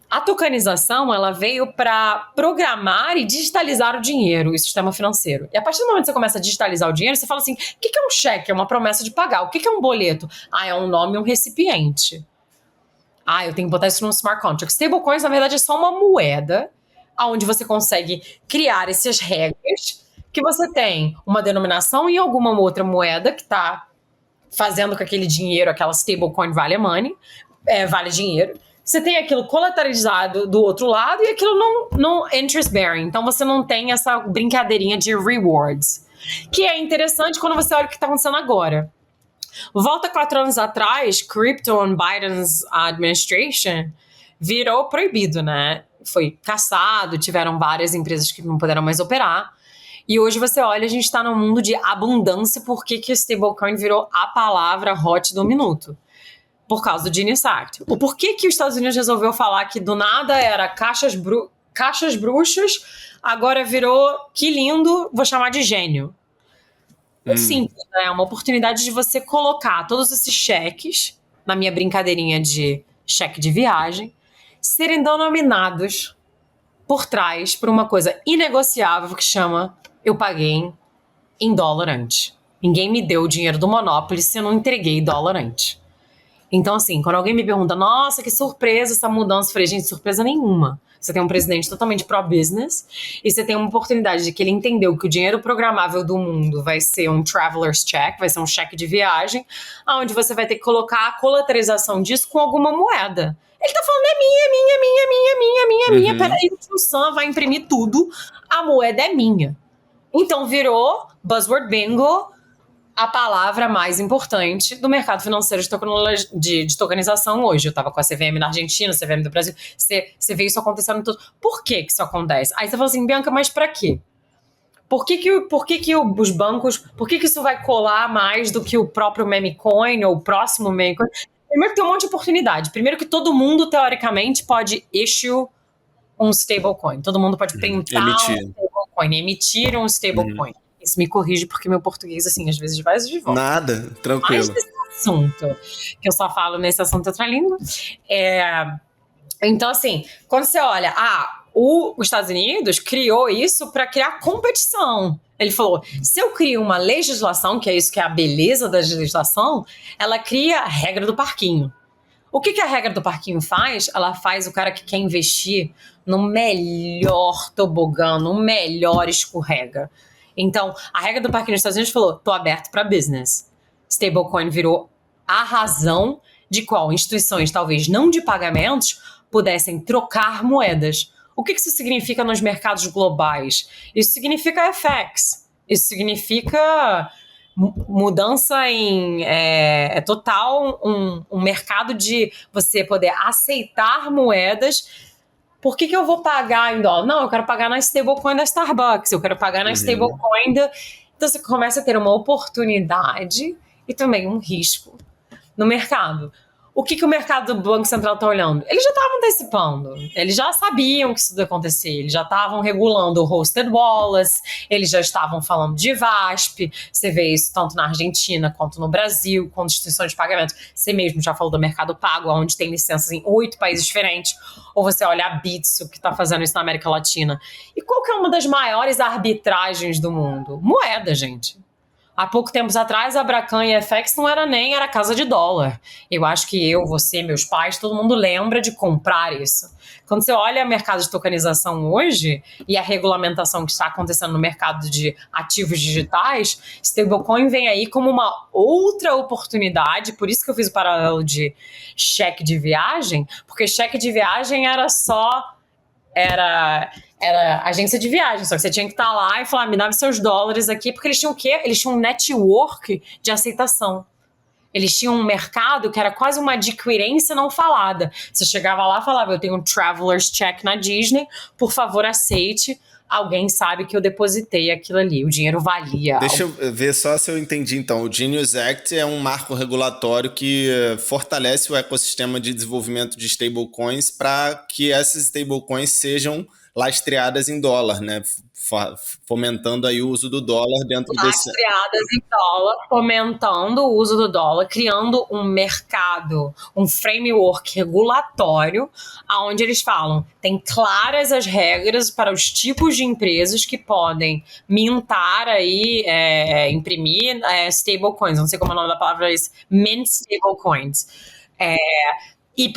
A tokenização, ela veio para programar e digitalizar o dinheiro e o sistema financeiro. E a partir do momento que você começa a digitalizar o dinheiro, você fala assim, o que é um cheque? É uma promessa de pagar. O que é um boleto? É um nome e um recipiente. Eu tenho que botar isso num smart contract. Stablecoins, na verdade, é só uma moeda onde você consegue criar essas regras que você tem uma denominação em alguma outra moeda que está fazendo com aquele dinheiro, aquela stablecoin vale dinheiro. Você tem aquilo colateralizado do outro lado e aquilo não interest bearing. Então você não tem essa brincadeirinha de rewards, que é interessante quando você olha o que está acontecendo agora. Volta 4 anos atrás, crypto on Biden's administration virou proibido, né? Foi caçado, tiveram várias empresas que não puderam mais operar. E hoje você olha, a gente está num mundo de abundância. Por que o stablecoin virou a palavra hot do minuto? Por causa do Genius Act. O porquê que os Estados Unidos resolveu falar que do nada era caixas bruxas, agora virou que lindo, vou chamar de gênio. É simples, né? É uma oportunidade de você colocar todos esses cheques, na minha brincadeirinha de cheque de viagem, serem denominados por trás por uma coisa inegociável que chama eu paguei em dólar antes. Ninguém me deu o dinheiro do Monopoly se eu não entreguei dólar antes. Então, assim, quando alguém me pergunta, nossa, que surpresa essa mudança, eu falei, gente, surpresa nenhuma. Você tem um presidente totalmente pró-business e você tem uma oportunidade de que ele entendeu que o dinheiro programável do mundo vai ser um traveler's check, vai ser um cheque de viagem, onde você vai ter que colocar a colateralização disso com alguma moeda. Ele tá falando, é minha. Peraí, o tio Sam vai imprimir tudo, a moeda é minha. Então virou buzzword bingo, a palavra mais importante do mercado financeiro de tokenização hoje. Eu estava com a CVM na Argentina, a CVM do Brasil. Você vê isso acontecendo em tudo. Por que isso acontece? Aí você fala assim, Bianca, mas para quê? Por que os bancos... Por que isso vai colar mais do que o próprio meme coin ou o próximo meme coin? Primeiro que tem um monte de oportunidade. Primeiro que todo mundo, teoricamente, pode issue um stablecoin. Todo mundo pode printar um stablecoin, emitir um stablecoin. Isso me corrige, porque meu português, assim, às vezes vai de volta. Nada, tranquilo. Mais desse assunto, que eu só falo nesse assunto outra língua. Então, assim, quando você olha, os Estados Unidos criou isso para criar competição. Ele falou, se eu crio uma legislação, que é isso que é a beleza da legislação, ela cria a regra do parquinho. O que a regra do parquinho faz? Ela faz o cara que quer investir no melhor tobogã, no melhor escorrega. Então, a regra do parquinho nos Estados Unidos falou, tô aberto para business. Stablecoin virou a razão de qual instituições, talvez não de pagamentos, pudessem trocar moedas. O que isso significa nos mercados globais? Isso significa FX. Isso significa mudança em... total um mercado de você poder aceitar moedas. Por que eu vou pagar em dólar? Não, eu quero pagar na stablecoin da Starbucks, eu quero pagar na stablecoin da... Então você começa a ter uma oportunidade e também um risco no mercado. O que o mercado do Banco Central está olhando? Eles já estavam antecipando, eles já sabiam que isso ia acontecer, eles já estavam regulando o hosted wallets, eles já estavam falando de VASP, você vê isso tanto na Argentina quanto no Brasil, com instituições de pagamento. Você mesmo já falou do Mercado Pago, onde tem licenças em 8 países diferentes, ou você olha a Bitso, que está fazendo isso na América Latina. E qual que é uma das maiores arbitragens do mundo? Moeda, gente. Há pouco tempos atrás, a Abracan e a FX era casa de dólar. Eu acho que eu, você, meus pais, todo mundo lembra de comprar isso. Quando você olha o mercado de tokenização hoje e a regulamentação que está acontecendo no mercado de ativos digitais, stablecoin vem aí como uma outra oportunidade. Por isso que eu fiz o paralelo de cheque de viagem, porque cheque de viagem era só era agência de viagem, só que você tinha que estar lá e falar, me dá seus dólares aqui, porque eles tinham o quê? Eles tinham um network de aceitação. Eles tinham um mercado que era quase uma adquirência não falada. Você chegava lá e falava, eu tenho um traveler's check na Disney, por favor aceite. Alguém sabe que eu depositei aquilo ali, o dinheiro valia. Deixa eu ver só se eu entendi então. O Genius Act é um marco regulatório que fortalece o ecossistema de desenvolvimento de stablecoins para que essas stablecoins sejam lastreadas em dólar, né? Fomentando aí o uso do dólar dentro desse... Lastreadas em dólar, fomentando o uso do dólar, criando um mercado, um framework regulatório, onde eles falam, tem claras as regras para os tipos de empresas que podem mintar aí, imprimir stablecoins, não sei como é o nome da palavra, mint stablecoins. E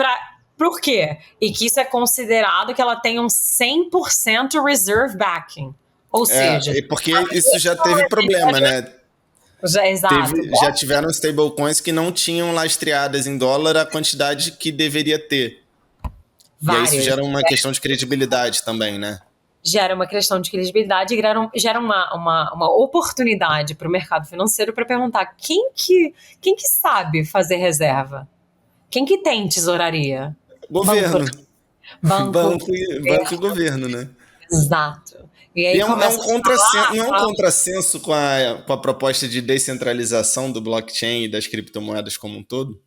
por quê? E que isso é considerado que ela tem um 100% reserve backing. Ou seja... porque isso já teve problema, né? Exato. Já tiveram stablecoins que não tinham lastreadas em dólar a quantidade que deveria ter. Várias. E aí isso gera uma questão de credibilidade também, né? Gera uma questão de credibilidade e gera uma oportunidade para o mercado financeiro para perguntar quem que sabe fazer reserva? Quem que tem tesouraria? Governo. Banco e governo, né? Exato. E aí não é um contrassenso com a proposta de descentralização do blockchain e das criptomoedas como um todo?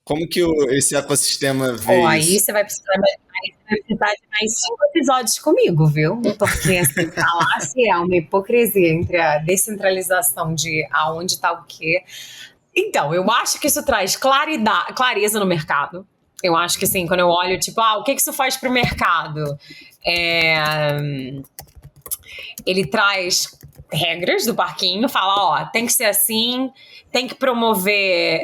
Como que esse ecossistema vê isso? Aí você vai precisar de mais 5 episódios comigo, viu? Porque assim, falar se é uma hipocrisia entre a descentralização de aonde está o quê. Então, eu acho que isso traz clareza no mercado. Eu acho que assim, quando eu olho, tipo, o que isso faz para o mercado? Ele traz regras do parquinho, fala, tem que ser assim, tem que promover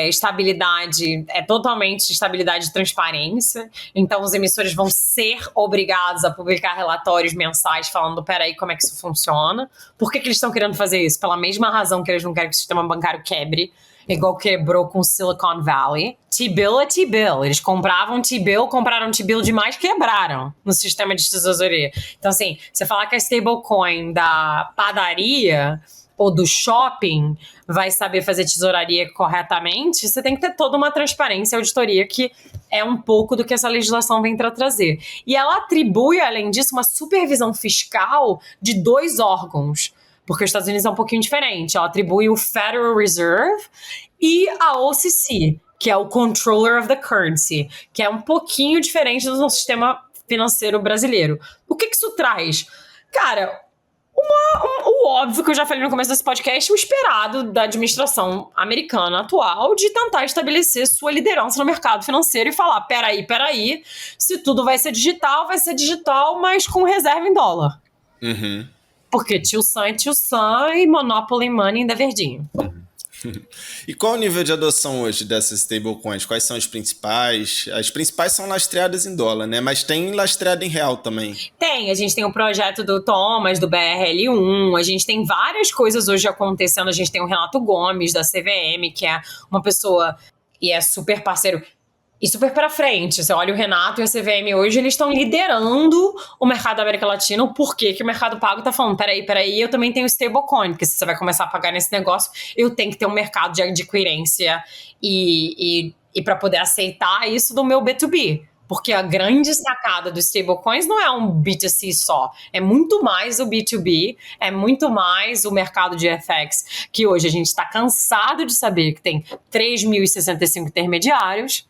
estabilidade, totalmente estabilidade e transparência. Então, os emissores vão ser obrigados a publicar relatórios mensais falando, peraí, como é que isso funciona? Por que eles estão querendo fazer isso? Pela mesma razão que eles não querem que o sistema bancário quebre, igual quebrou com Silicon Valley. T-bill é T-bill. Eles compraram T-bill demais, quebraram no sistema de tesouraria. Então, assim, você falar que a stablecoin da padaria ou do shopping vai saber fazer tesouraria corretamente, você tem que ter toda uma transparência e auditoria que é um pouco do que essa legislação vem para trazer. E ela atribui, além disso, uma supervisão fiscal de 2 órgãos, porque os Estados Unidos é um pouquinho diferente. Ela atribui o Federal Reserve e a OCC, que é o Controller of the Currency, que é um pouquinho diferente do nosso sistema financeiro brasileiro. O que isso traz? Cara, o óbvio que eu já falei no começo desse podcast, o esperado da administração americana atual de tentar estabelecer sua liderança no mercado financeiro e falar, peraí, se tudo vai ser digital, mas com reserva em dólar. Uhum. Porque tio Sam e Monopoly Money ainda é verdinho. E qual o nível de adoção hoje dessas stablecoins? Quais são as principais? As principais são lastreadas em dólar, né? Mas tem lastreada em real também. Tem, a gente tem o projeto do Thomas, do BRL1, a gente tem várias coisas hoje acontecendo. A gente tem o Renato Gomes, da CVM, que é uma pessoa e é super parceiro e super pra frente. Você olha o Renato e a CVM hoje, eles estão liderando o mercado da América Latina. O porquê que o Mercado Pago tá falando, peraí, eu também tenho stablecoin, porque se você vai começar a pagar nesse negócio, eu tenho que ter um mercado de adquirência e para poder aceitar isso do meu B2B. Porque a grande sacada dos stablecoins não é um B2C só, é muito mais o B2B, é muito mais o mercado de FX, que hoje a gente está cansado de saber que tem 3.065 intermediários.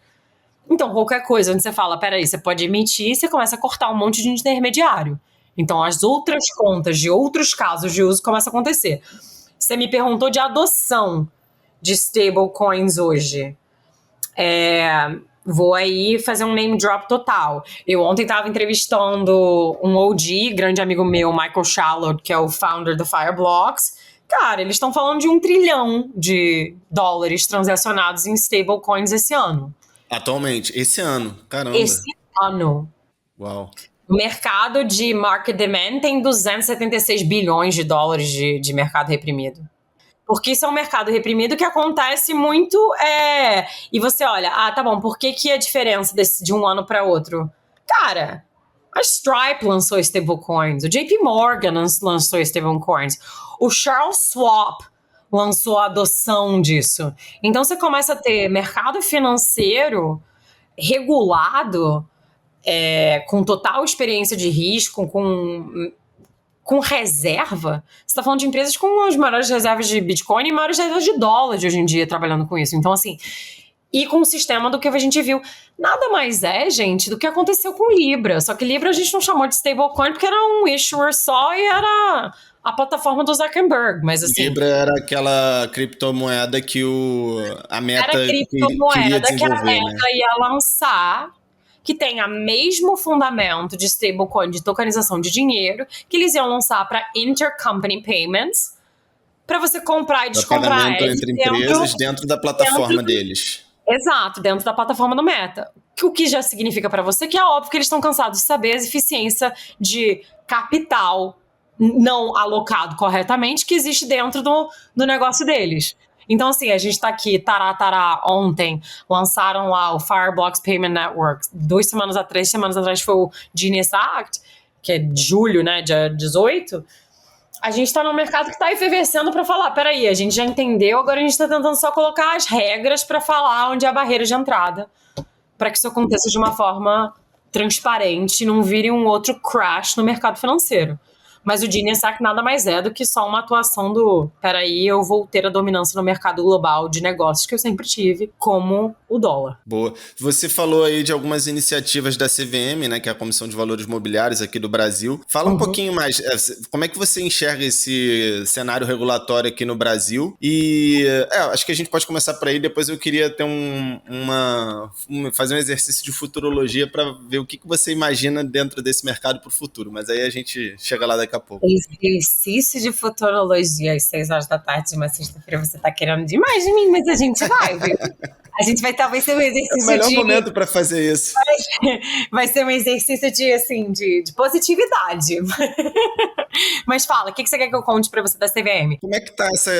Então, qualquer coisa onde você fala, peraí, você pode emitir, você começa a cortar um monte de intermediário. Então, as outras contas de outros casos de uso começam a acontecer. Você me perguntou de adoção de stablecoins hoje. Vou aí fazer um name drop total. Eu ontem estava entrevistando um OG, grande amigo meu, Michael Shallow, que é o founder do Fireblocks. Cara, eles estão falando de $1 trilhão transacionados em stablecoins esse ano. Atualmente, esse ano, caramba. Esse ano. Uau. O mercado de market demand tem $276 bilhões de mercado reprimido. Porque isso é um mercado reprimido que acontece muito. E você olha, tá bom, por que a diferença de um ano para outro? Cara, A Stripe lançou stablecoins, o JP Morgan lançou stablecoins, o Charles Schwab lançou a adoção disso. Então você começa a ter mercado financeiro regulado, com total experiência de risco, com reserva. Você está falando de empresas com as maiores reservas de Bitcoin e maiores reservas de dólar de hoje em dia trabalhando com isso. Então, assim, e com o sistema do que a gente viu. Nada mais gente, do que aconteceu com Libra. Só que Libra a gente não chamou de stablecoin porque era um issuer só e era a plataforma do Zuckerberg. Mas, assim, Libra era aquela criptomoeda que a Meta queria desenvolver, que a Meta ia lançar, que tem o mesmo fundamento de stablecoin, de tokenização de dinheiro, que eles iam lançar para intercompany payments, para você comprar e descomprar. Pagamento entre empresas dentro da plataforma deles. Exato, dentro da plataforma do Meta. O que já significa para você que é óbvio que eles estão cansados de saber a eficiência de capital não alocado corretamente que existe dentro do negócio deles. Então, assim, a gente tá aqui, ontem, lançaram lá o Fireblocks Payment Network. 3 semanas atrás foi o Genius Act, que é de julho, né, dia 18. A gente tá num mercado que tá efervescendo pra falar, peraí, a gente já entendeu, agora a gente tá tentando só colocar as regras pra falar onde é a barreira de entrada, pra que isso aconteça de uma forma transparente e não vire um outro crash no mercado financeiro. Mas o Genius Act nada mais é do que só uma atuação do peraí, eu vou ter a dominância no mercado global de negócios que eu sempre tive, como o dólar. Boa. Você falou aí de algumas iniciativas da CVM, né, que é a Comissão de Valores Mobiliários aqui do Brasil. Fala um pouquinho mais, como é que você enxerga esse cenário regulatório aqui no Brasil? E acho que a gente pode começar por aí, depois eu queria ter fazer um exercício de futurologia para ver o que você imagina dentro desse mercado para o futuro, mas aí a gente chega lá daqui a pouco. Exercício de futurologia às 6 horas da tarde de uma sexta-feira, você tá querendo demais de mim, mas a gente vai, viu? A gente vai talvez ser um exercício é o melhor momento para fazer isso. Vai ser um exercício de positividade. Mas fala, o que você quer que eu conte para você da CVM? Como é que tá essa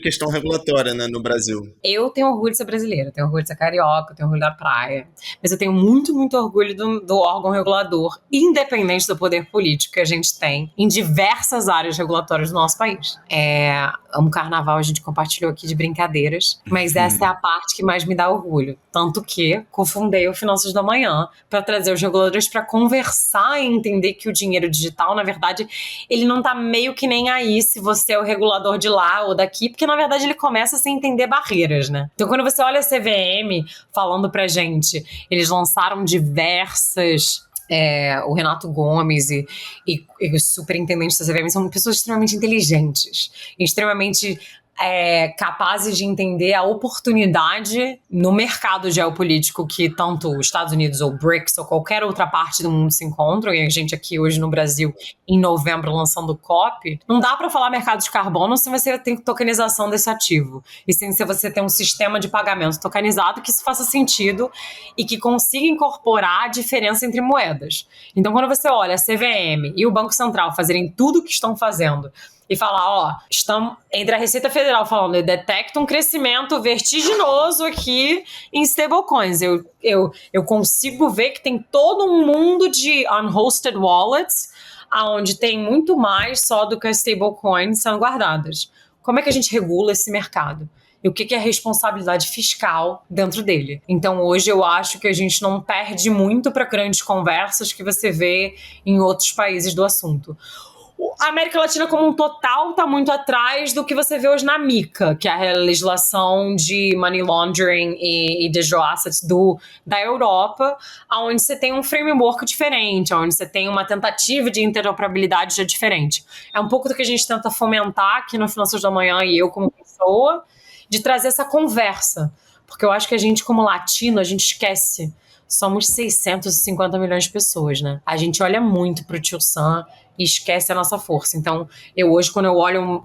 questão regulatória, né, no Brasil? Eu tenho orgulho de ser brasileira, tenho orgulho de ser carioca, tenho orgulho da praia, mas eu tenho muito, muito orgulho do órgão regulador, independente do poder político que a gente tem em diversas áreas regulatórias do nosso país. Amo carnaval, a gente compartilhou aqui de brincadeiras, mas essa é a parte que mais me dá orgulho. Tanto que cofundei o Finanças da Manhã para trazer os reguladores para conversar e entender que o dinheiro digital, na verdade, ele não tá meio que nem aí se você é o regulador de lá ou daqui, porque na verdade ele começa sem entender barreiras, né? Então quando você olha a CVM falando pra gente, eles lançaram diversas... o Renato Gomes e os superintendentes da CVM são pessoas extremamente inteligentes, extremamente capazes de entender a oportunidade no mercado geopolítico que tanto os Estados Unidos ou BRICS ou qualquer outra parte do mundo se encontram, e a gente aqui hoje no Brasil, em novembro, lançando o COP, não dá para falar mercado de carbono se você tem tokenização desse ativo, e sem se você tem um sistema de pagamento tokenizado que isso faça sentido e que consiga incorporar a diferença entre moedas. Então, quando você olha a CVM e o Banco Central fazerem tudo o que estão fazendo e falar, estamos entre a Receita Federal falando, eu detecto um crescimento vertiginoso aqui em stablecoins. Eu consigo ver que tem todo um mundo de unhosted wallets, onde tem muito mais só do que as stablecoins sendo guardadas. Como é que a gente regula esse mercado? E o que é responsabilidade fiscal dentro dele? Então, hoje eu acho que a gente não perde muito para grandes conversas que você vê em outros países do assunto. A América Latina como um total está muito atrás do que você vê hoje na MiCA, que é a legislação de money laundering e digital assets da Europa, onde você tem um framework diferente, onde você tem uma tentativa de interoperabilidade já diferente. É um pouco do que a gente tenta fomentar aqui no Finanças da Manhã e eu como pessoa, de trazer essa conversa. Porque eu acho que a gente como latino, a gente esquece. Somos 650 milhões de pessoas, né? A gente olha muito pro Tio Sam e esquece a nossa força. Então, hoje, quando eu olho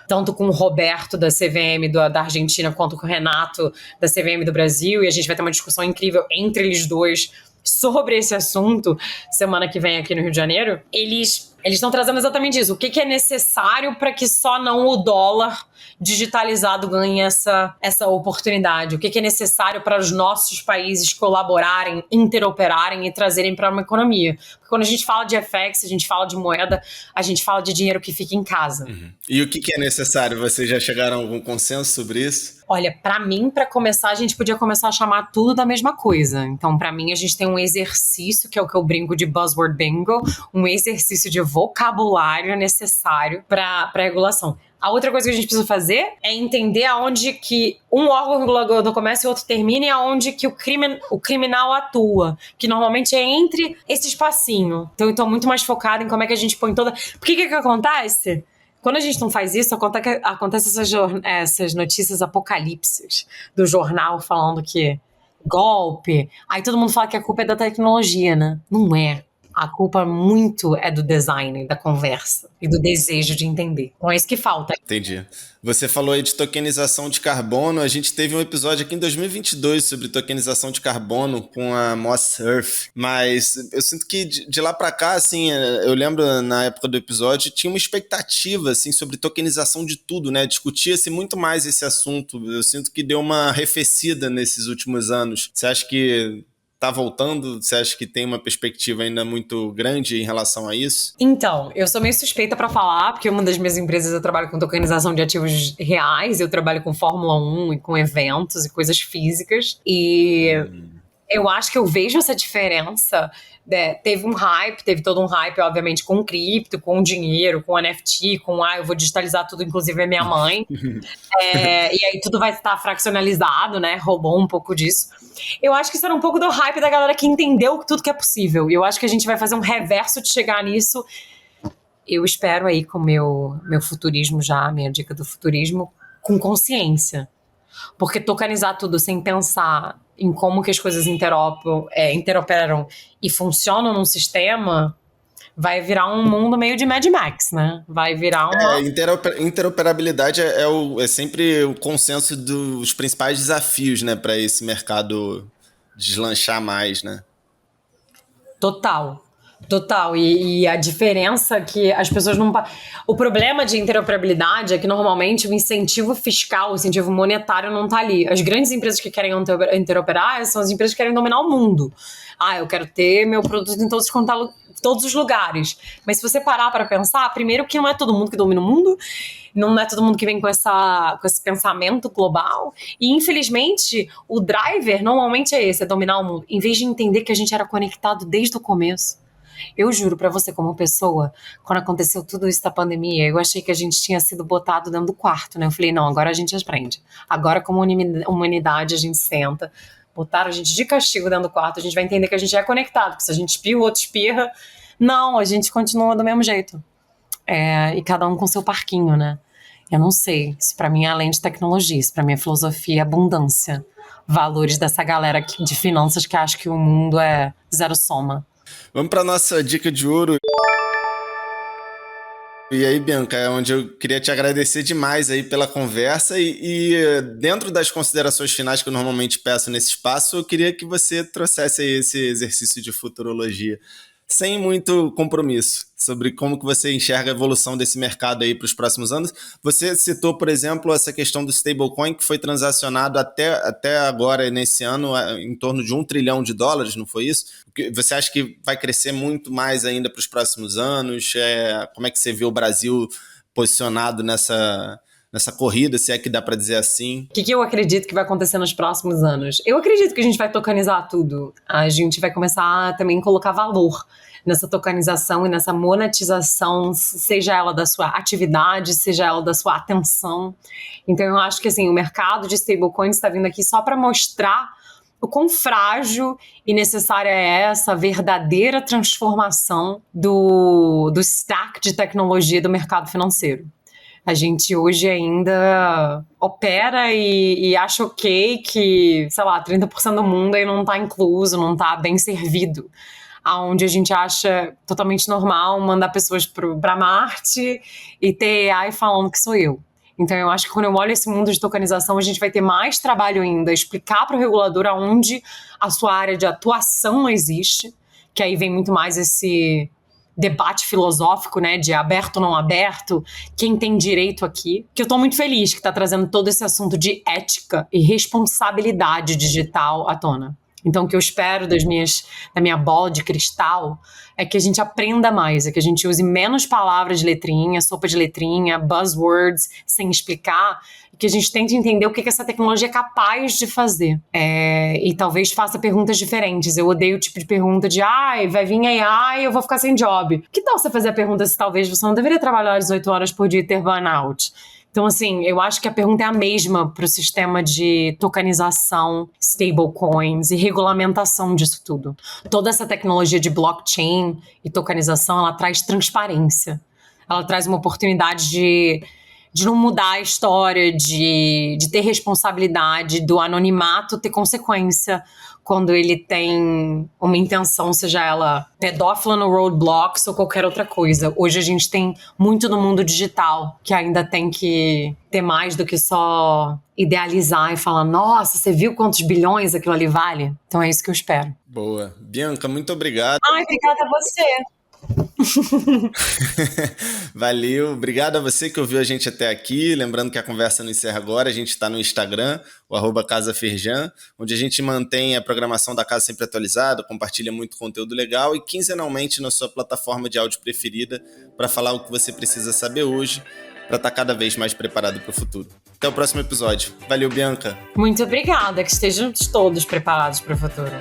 tanto com o Roberto da CVM da Argentina, quanto com o Renato da CVM do Brasil, e a gente vai ter uma discussão incrível entre eles dois sobre esse assunto, semana que vem aqui no Rio de Janeiro, eles Eles estão trazendo exatamente isso. O que é necessário para que só não o dólar digitalizado ganhe essa oportunidade? O que é necessário para os nossos países colaborarem, interoperarem e trazerem para uma economia? Porque quando a gente fala de FX, a gente fala de moeda, a gente fala de dinheiro que fica em casa. E o que é necessário? Vocês já chegaram a algum consenso sobre isso? Olha, para mim, para começar, a gente podia começar a chamar tudo da mesma coisa. Então, para mim, a gente tem um exercício, que é o que eu brinco de buzzword bingo, um exercício de vocabulário necessário para regulação. A outra coisa que a gente precisa fazer é entender aonde que um órgão regulador do comércio e outro termina e aonde que o criminal atua, que normalmente é entre esse espacinho. Então, eu tô muito mais focada em como é que a gente põe toda... Porque o que acontece? Quando a gente não faz isso, acontece essas notícias apocalípticas do jornal falando que golpe. Aí todo mundo fala que a culpa é da tecnologia, né? Não é. A culpa muito é do design, da conversa e do desejo de entender. Então é isso que falta. Entendi. Você falou aí de tokenização de carbono. A gente teve um episódio aqui em 2022 sobre tokenização de carbono com a Moss Earth. Mas eu sinto que de lá para cá, assim, eu lembro na época do episódio, tinha uma expectativa, assim, sobre tokenização de tudo, né? Discutia-se muito mais esse assunto. Eu sinto que deu uma arrefecida nesses últimos anos. Você acha que tá voltando? Você acha que tem uma perspectiva ainda muito grande em relação a isso? Então, eu sou meio suspeita pra falar, porque uma das minhas empresas eu trabalho com tokenização de ativos reais, eu trabalho com Fórmula 1 e com eventos e coisas físicas, e eu acho que eu vejo essa diferença. Teve todo um hype, obviamente, com cripto, com dinheiro, com NFT, eu vou digitalizar tudo, inclusive a minha mãe. E aí tudo vai estar fraccionalizado, né? Roubou um pouco disso. Eu acho que isso era um pouco do hype da galera que entendeu tudo que é possível. E eu acho que a gente vai fazer um reverso de chegar nisso. Eu espero aí com o meu futurismo já, minha dica do futurismo, com consciência. Porque tokenizar tudo sem pensar em como que as coisas interoperam e funcionam num sistema, vai virar um mundo meio de Mad Max, né? Vai virar uma... Interoperabilidade é sempre o consenso dos principais desafios, né, para esse mercado deslanchar mais, né? Total. E a diferença que as pessoas não... O problema de interoperabilidade é que normalmente o incentivo fiscal, o incentivo monetário não tá ali. As grandes empresas que querem interoperar são as empresas que querem dominar o mundo. Eu quero ter meu produto em todos os lugares. Mas se você parar para pensar, primeiro que não é todo mundo que domina o mundo, não é todo mundo que vem com esse pensamento global, e infelizmente o driver normalmente é esse, é dominar o mundo, em vez de entender que a gente era conectado desde o começo. Eu juro pra você, como pessoa, quando aconteceu tudo isso da pandemia, eu achei que a gente tinha sido botado dentro do quarto, né? Eu falei, não, agora a gente aprende. Agora, como humanidade, a gente senta. Botaram a gente de castigo dentro do quarto, a gente vai entender que a gente é conectado, porque se a gente espirra, o outro espirra. Não, a gente continua do mesmo jeito. E cada um com seu parquinho, né? Eu não sei. Isso pra mim é além de tecnologia, isso pra mim é filosofia, abundância. Valores dessa galera de finanças que acha que o mundo é zero soma. Vamos para nossa dica de ouro. E aí, Bianca, é onde eu queria te agradecer demais aí pela conversa e dentro das considerações finais que eu normalmente peço nesse espaço, eu queria que você trouxesse aí esse exercício de futurologia, sem muito compromisso, sobre como que você enxerga a evolução desse mercado aí para os próximos anos. Você citou, por exemplo, essa questão do stablecoin, que foi transacionado até agora, nesse ano, em torno de $1 trilhão, não foi isso? Você acha que vai crescer muito mais ainda para os próximos anos? Como é que você vê o Brasil posicionado nessa corrida, se é que dá para dizer assim? O que eu acredito que vai acontecer nos próximos anos? Eu acredito que a gente vai tokenizar tudo. A gente vai começar a também colocar valor nessa tokenização e nessa monetização, seja ela da sua atividade, seja ela da sua atenção. Então eu acho que assim, o mercado de stablecoins está vindo aqui só para mostrar o quão frágil e necessária é essa verdadeira transformação do stack de tecnologia do mercado financeiro. A gente hoje ainda opera e acha ok que, sei lá, 30% do mundo aí não está incluso, não está bem servido. Onde a gente acha totalmente normal mandar pessoas para Marte e ter AI falando que sou eu. Então eu acho que quando eu olho esse mundo de tokenização, a gente vai ter mais trabalho ainda, explicar para o regulador aonde a sua área de atuação não existe, que aí vem muito mais esse debate filosófico, né, de aberto ou não aberto, quem tem direito aqui, que eu tô muito feliz que tá trazendo todo esse assunto de ética e responsabilidade digital à tona. Então, o que eu espero da minha bola de cristal é que a gente aprenda mais, é que a gente use menos palavras de letrinha, sopa de letrinha, buzzwords, sem explicar, e que a gente tente entender o que essa tecnologia é capaz de fazer. E talvez faça perguntas diferentes. Eu odeio o tipo de pergunta de vai vir AI, eu vou ficar sem job. Que tal você fazer a pergunta se talvez você não deveria trabalhar 18 horas por dia e ter burnout? Então, assim, eu acho que a pergunta é a mesma para o sistema de tokenização, stablecoins e regulamentação disso tudo. Toda essa tecnologia de blockchain e tokenização, ela traz transparência. Ela traz uma oportunidade de não mudar a história, de ter responsabilidade, do anonimato ter consequência quando ele tem uma intenção, seja ela pedófila no Roblox ou qualquer outra coisa. Hoje a gente tem muito no mundo digital que ainda tem que ter mais do que só idealizar e falar, nossa, você viu quantos bilhões aquilo ali vale? Então é isso que eu espero. Boa. Bianca, muito obrigado. Obrigada a você. Valeu, obrigado a você que ouviu a gente até aqui. Lembrando que a conversa não encerra agora, a gente está no Instagram, o @CasaFerjan, onde a gente mantém a programação da casa sempre atualizada, compartilha muito conteúdo legal e quinzenalmente na sua plataforma de áudio preferida para falar o que você precisa saber hoje para estar cada vez mais preparado para o futuro. Até o próximo episódio. Valeu, Bianca. Muito obrigada, que estejam todos preparados para o futuro.